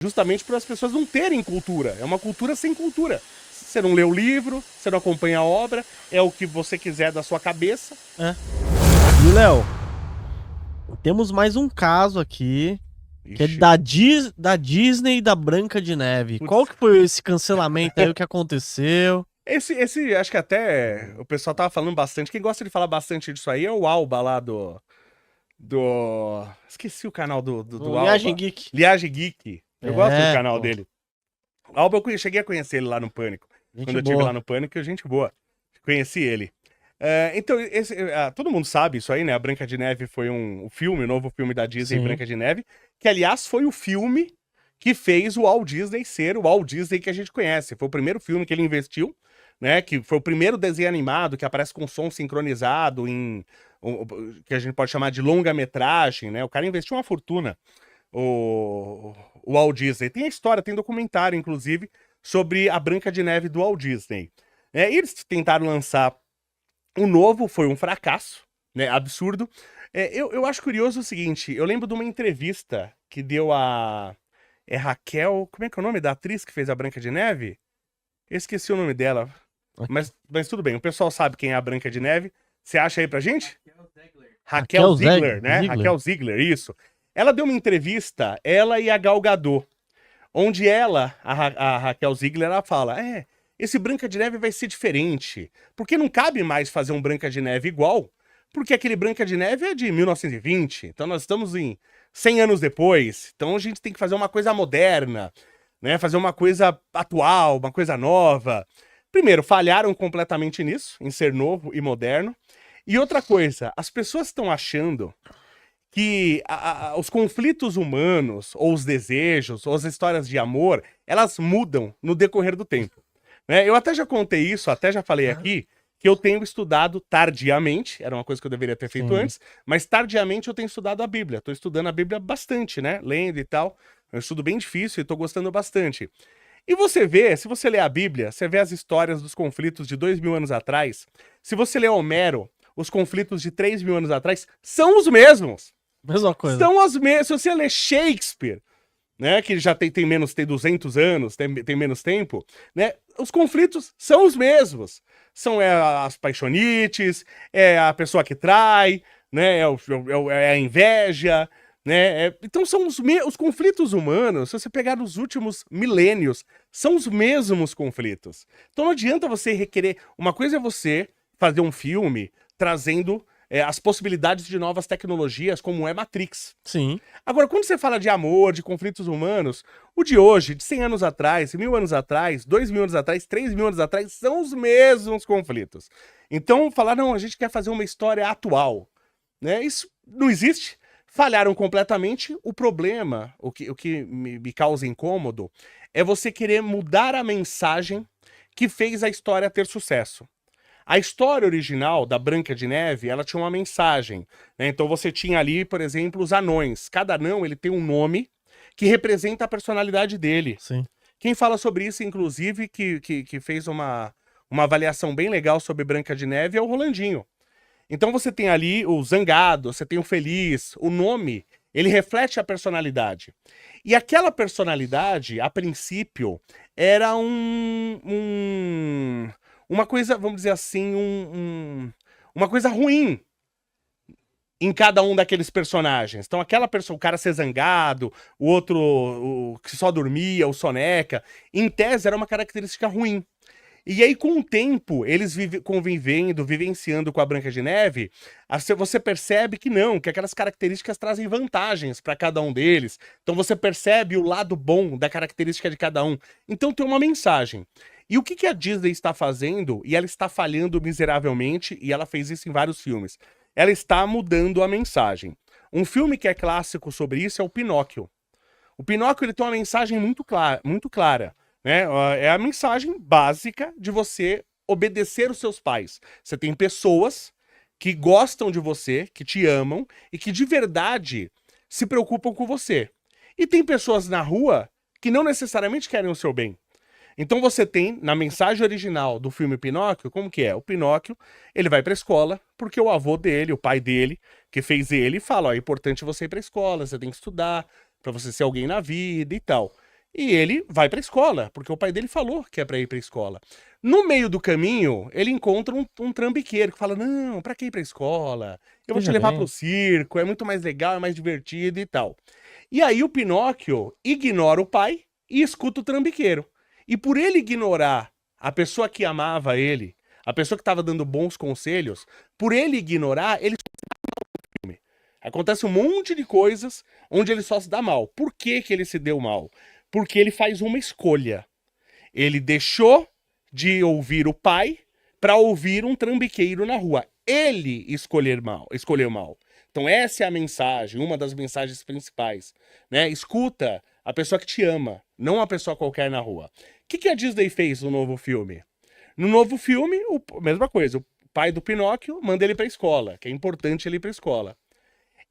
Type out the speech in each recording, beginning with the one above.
Justamente para as pessoas não terem cultura. É uma cultura sem cultura. Você não lê o livro, você não acompanha a obra, é o que você quiser da sua cabeça. É. E, Léo, temos mais um caso aqui, que é Ixi, da Disney e da Branca de Neve. Qual putz. que foi esse cancelamento aí, o que aconteceu? Acho que até o pessoal tava falando bastante. Quem gosta de falar bastante disso aí é o Alba lá do... Esqueci o canal do Viagem Alba. Geek. Liage Geek. Eu gosto do É, canal pô, dele. Alba, eu cheguei a conhecer ele lá no Pânico. Quando gente eu estive lá boa. no Pânico, gente boa. Conheci ele. Então, todo mundo sabe isso aí, né? A Branca de Neve foi um filme, o novo filme da Disney, Sim. Branca de Neve, que, aliás, foi o filme que fez o Walt Disney ser o Walt Disney que a gente conhece. Foi o primeiro filme que ele investiu, né? Que foi o primeiro desenho animado que aparece com som sincronizado que a gente pode chamar de longa-metragem, né? O cara investiu uma fortuna, o Walt Disney. Tem a história, tem documentário, inclusive, sobre a Branca de Neve do Walt Disney. Eles tentaram lançar o novo, foi um fracasso, né? Absurdo. Eu acho curioso o seguinte, eu lembro de uma entrevista que deu a... Raquel... Como é que é o nome da atriz que fez a Branca de Neve? Eu esqueci o nome dela. Mas tudo bem, o pessoal sabe quem é a Branca de Neve. Você acha aí pra gente? Raquel Ziegler, né? Raquel Ziegler, isso. Ela deu uma entrevista, ela e a Gal Gadot, onde a Raquel Ziegler, ela fala, esse Branca de Neve vai ser diferente, porque não cabe mais fazer um Branca de Neve igual, porque aquele Branca de Neve é de 1920, então nós estamos em 100 anos depois, então a gente tem que fazer uma coisa moderna, né, fazer uma coisa atual, uma coisa nova. Primeiro, falharam completamente nisso, em ser novo e moderno, e outra coisa, as pessoas estão achando que os conflitos humanos, ou os desejos, ou as histórias de amor, elas mudam no decorrer do tempo. Né? Eu até já contei isso, até já falei aqui, que eu tenho estudado tardiamente, era uma coisa que eu deveria ter feito antes, mas tardiamente eu tenho estudado a Bíblia. Estou estudando a Bíblia bastante, né? Lendo e tal. É um estudo bem difícil e estou gostando bastante. E você vê, se você lê a Bíblia, você vê as histórias dos conflitos de 2000 anos atrás. Se você lê Homero, os conflitos de 3000 anos atrás são os mesmos. Mesma coisa. São as mesmas. Se você lê Shakespeare, né, que já tem 200 anos, tem menos tempo, né, os conflitos são os mesmos. São as paixonites, é a pessoa que trai, né, é a inveja, né, então são os conflitos humanos, se você pegar nos últimos milênios, são os mesmos conflitos. Então não adianta você requerer, uma coisa é você fazer um filme trazendo as possibilidades de novas tecnologias, como é Matrix. Sim. Agora, quando você fala de amor, de conflitos humanos, o de hoje, de 100 anos atrás, 1000 anos atrás, 2000 anos atrás, 3000 anos atrás, são os mesmos conflitos. Então, falar, não, a gente quer fazer uma história atual, né? Isso não existe. Falharam completamente. O problema, o que me causa incômodo, é você querer mudar a mensagem que fez a história ter sucesso. A história original da Branca de Neve, ela tinha uma mensagem, né? Então você tinha ali, por exemplo, os anões. Cada anão, ele tem um nome que representa a personalidade dele. Sim. Quem fala sobre isso, inclusive, que fez uma avaliação bem legal sobre Branca de Neve é o Rolandinho. Então você tem ali o zangado, você tem o feliz, o nome, ele reflete a personalidade. E aquela personalidade, a princípio, era uma coisa, vamos dizer assim, uma coisa ruim em cada um daqueles personagens. Então aquela pessoa, o cara ser zangado, o outro o que só dormia, o soneca, em tese era uma característica ruim. E aí, com o tempo, eles convivendo, vivenciando com a Branca de Neve, você percebe que não, que aquelas características trazem vantagens para cada um deles. Então você percebe o lado bom da característica de cada um. Então tem uma mensagem. E o que a Disney está fazendo, e ela está falhando miseravelmente, e ela fez isso em vários filmes, ela está mudando a mensagem. Um filme que é clássico sobre isso é o Pinóquio. O Pinóquio, ele tem uma mensagem muito clara, né? É a mensagem básica de você obedecer os seus pais. Você tem pessoas que gostam de você, que te amam e que de verdade se preocupam com você. E tem pessoas na rua que não necessariamente querem o seu bem. Então você tem, na mensagem original do filme Pinóquio, como que é? O Pinóquio, ele vai pra escola porque o avô dele, o pai dele, que fez ele, fala, ó, é importante você ir pra escola, você tem que estudar pra você ser alguém na vida e tal. E ele vai pra escola, porque o pai dele falou que é pra ir pra escola. No meio do caminho, ele encontra um trambiqueiro que fala: não, pra que ir pra escola? Eu vou te Veja levar bem. pro circo, é muito mais legal, é mais divertido e tal. E aí o Pinóquio ignora o pai e escuta o trambiqueiro. E por ele ignorar a pessoa que amava ele, a pessoa que estava dando bons conselhos, por ele ignorar, ele filme. Acontece um monte de coisas onde ele só se dá mal. Por que que ele se deu mal? Porque ele faz uma escolha. Ele deixou de ouvir o pai para ouvir um trambiqueiro na rua. Ele escolheu mal. Então essa é a mensagem, uma das mensagens principais, né? Escuta a pessoa que te ama, não a pessoa qualquer na rua. O que a Disney fez no novo filme? No novo filme, mesma coisa. O pai do Pinóquio manda ele para escola, que é importante ele ir para escola.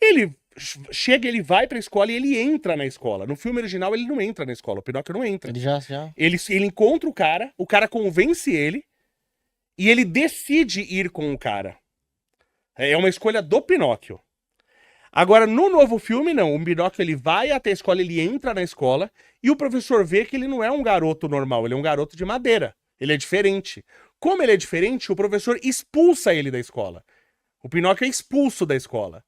Ele chega, ele vai pra escola e ele entra na escola. No filme original, ele não entra na escola. O Pinóquio não entra. Ele já... Ele encontra o cara convence ele e ele decide ir com o cara. É uma escolha do Pinóquio. Agora, no novo filme, não. O Pinóquio, ele vai até a escola, ele entra na escola e o professor vê que ele não é um garoto normal, ele é um garoto de madeira. Ele é diferente. Como ele é diferente, o professor expulsa ele da escola. O Pinóquio é expulso da escola.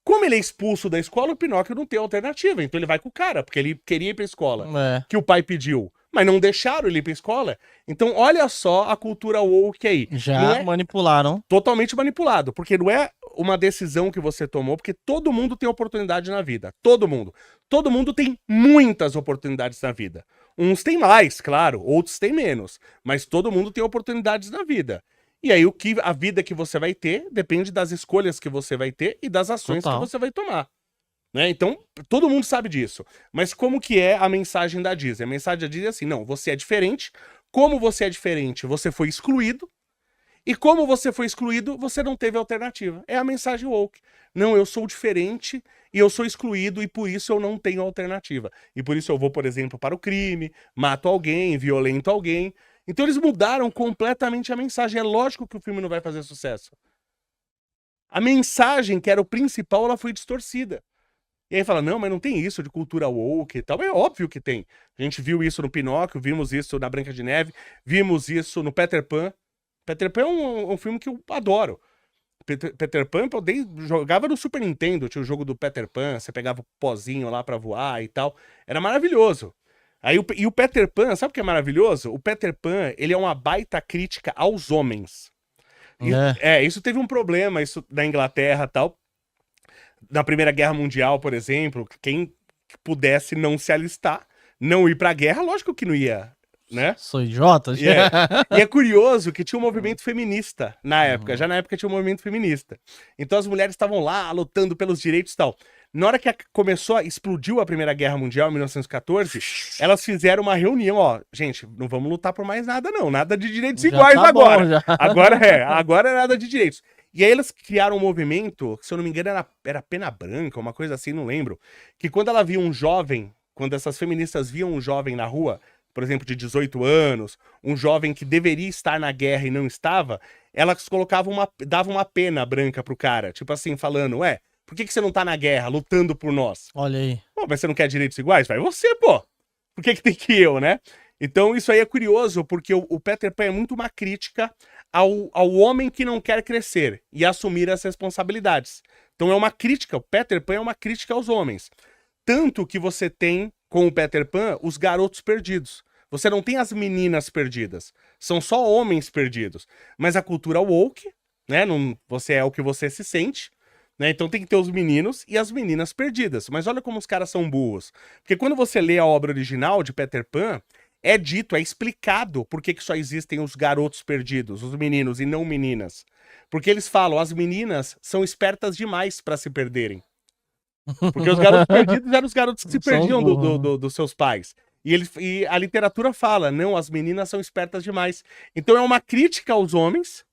Como ele é expulso da escola, o Pinóquio não tem alternativa. Então ele vai com o cara, porque ele queria ir pra escola. Que o pai pediu. Mas não deixaram ele ir pra escola. Então olha só a cultura woke aí. Já manipularam. Totalmente manipulado. Porque não é uma decisão que você tomou, porque todo mundo tem oportunidade na vida. Todo mundo. Todo mundo tem muitas oportunidades na vida. Uns têm mais, claro. Outros têm menos. Mas todo mundo tem oportunidades na vida. E aí a vida que você vai ter depende das escolhas que você vai ter e das ações que você vai tomar. Né? Então, todo mundo sabe disso. Mas como que é a mensagem da Disney? A mensagem da Disney é assim, não, você é diferente. Como você é diferente, você foi excluído. E como você foi excluído, você não teve alternativa. É a mensagem woke. Não, eu sou diferente e eu sou excluído e por isso eu não tenho alternativa. E por isso eu vou, por exemplo, para o crime, mato alguém, violento alguém. Então eles mudaram completamente a mensagem. É lógico que o filme não vai fazer sucesso. A mensagem, que era o principal, ela foi distorcida. E aí fala, não, mas não tem isso de cultura woke e tal. É óbvio que tem. A gente viu isso no Pinóquio, vimos isso na Branca de Neve, vimos isso no Peter Pan. Peter Pan é um filme que eu adoro. Peter Pan, eu jogava no Super Nintendo, tinha o jogo do Peter Pan, você pegava o pozinho lá pra voar e tal. Era maravilhoso. Aí, e o Peter Pan, sabe o que é maravilhoso? O Peter Pan, ele é uma baita crítica aos homens. Isso teve um problema, isso na Inglaterra e tal. Na Primeira Guerra Mundial, por exemplo, quem pudesse não se alistar, não ir pra guerra, lógico que não ia, né? Sou idiota? E é curioso que tinha um movimento feminista na época, já na época tinha um movimento feminista. Então as mulheres estavam lá lutando pelos direitos e tal. Na hora que explodiu a Primeira Guerra Mundial, em 1914, elas fizeram uma reunião, ó, gente, não vamos lutar por mais nada não, nada de direitos iguais agora. Agora é nada de direitos. E aí elas criaram um movimento, se eu não me engano era Pena Branca, uma coisa assim, não lembro, que quando ela via um jovem, quando essas feministas viam um jovem na rua, por exemplo, de 18 anos, um jovem que deveria estar na guerra e não estava, elas davam uma pena branca pro cara, tipo assim, falando, por que você não tá na guerra, lutando por nós? Olha aí. Pô, mas você não quer direitos iguais? Vai você, pô! Por que tem que eu, né? Então isso aí é curioso, porque o Peter Pan é muito uma crítica ao homem que não quer crescer e assumir as responsabilidades. Então é uma crítica, o Peter Pan é uma crítica aos homens. Tanto que você tem, com o Peter Pan, os garotos perdidos. Você não tem as meninas perdidas. São só homens perdidos. Mas a cultura woke, né? Você é o que você se sente. Né? Então tem que ter os meninos e as meninas perdidas. Mas olha como os caras são burros. Porque quando você lê a obra original de Peter Pan, é dito, é explicado por que só existem os garotos perdidos, os meninos e não meninas. Porque eles falam, as meninas são espertas demais para se perderem. Porque os garotos perdidos eram os garotos que se perdiam dos seus pais. E a literatura fala, não, as meninas são espertas demais. Então é uma crítica aos homens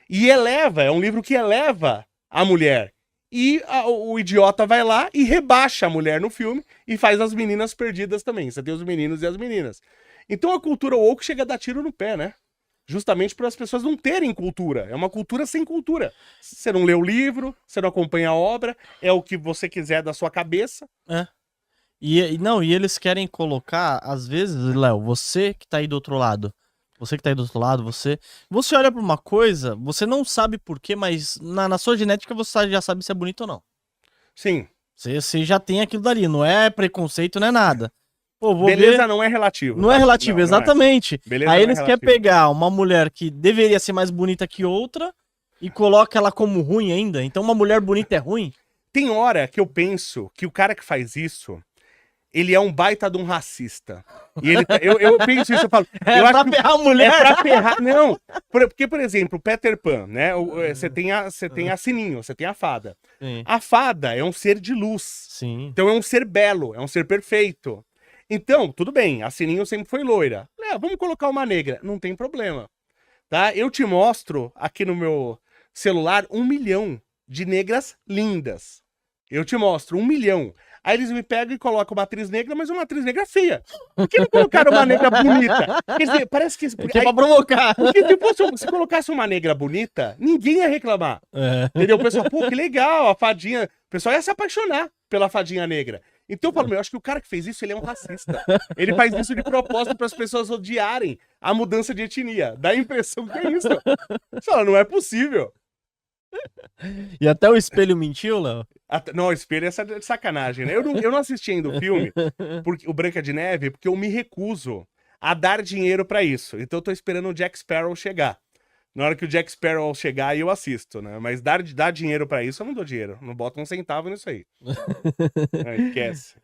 e é um livro que eleva a mulher. E o idiota vai lá e rebaixa a mulher no filme e faz as meninas perdidas também. Você tem os meninos e as meninas. Então a cultura woke chega a dar tiro no pé, né? Justamente para as pessoas não terem cultura. É uma cultura sem cultura. Você não lê o livro, você não acompanha a obra, é o que você quiser da sua cabeça. E eles querem colocar, às vezes, Léo, você que tá aí do outro lado, você olha pra uma coisa, você não sabe por quê, mas na sua genética você já sabe se é bonito ou não. Sim. Você já tem aquilo dali, não é preconceito, não é nada. Pô, Beleza não é relativo. Não é relativo, não exatamente. Beleza Aí não é eles querem relativo. pegar uma mulher que deveria ser mais bonita que outra e coloca ela como ruim ainda. Então uma mulher bonita é ruim? Tem hora que eu penso que o cara que faz isso, ele é um baita de um racista. E ele, eu penso isso, eu falo... eu acho que ferrar a mulher? é pra ferrar, não. Porque, por exemplo, o Peter Pan, né? Você tem a Sininho, você tem a fada. Sim. A fada é um ser de luz. Sim. Então é um ser belo, é um ser perfeito. Então, tudo bem, a Sininho sempre foi loira. Vamos colocar uma negra. Não tem problema. Tá? Eu te mostro aqui no meu celular 1 milhão de negras lindas. Eu te mostro 1 milhão. Aí eles me pegam e colocam uma atriz negra, mas uma atriz negra feia. Por que não colocaram uma negra bonita? Quer dizer, parece que... Que é pra provocar. Porque se colocasse uma negra bonita, ninguém ia reclamar. É. Entendeu? O pessoal, pô, que legal, a fadinha... O pessoal ia se apaixonar pela fadinha negra. Então eu falo, eu acho que o cara que fez isso, ele é um racista. Ele faz isso de propósito para as pessoas odiarem a mudança de etnia. Dá a impressão que é isso. Você fala, não é possível. E até o espelho mentiu, Léo? Não, o espelho é de sacanagem, né? Eu não assisti ainda o filme, o Branca de Neve, porque eu me recuso a dar dinheiro pra isso. Então eu tô esperando o Jack Sparrow chegar. Na hora que o Jack Sparrow chegar, eu assisto, né? Mas dar dinheiro pra isso, eu não dou dinheiro. Não boto um centavo nisso aí. Não, esquece.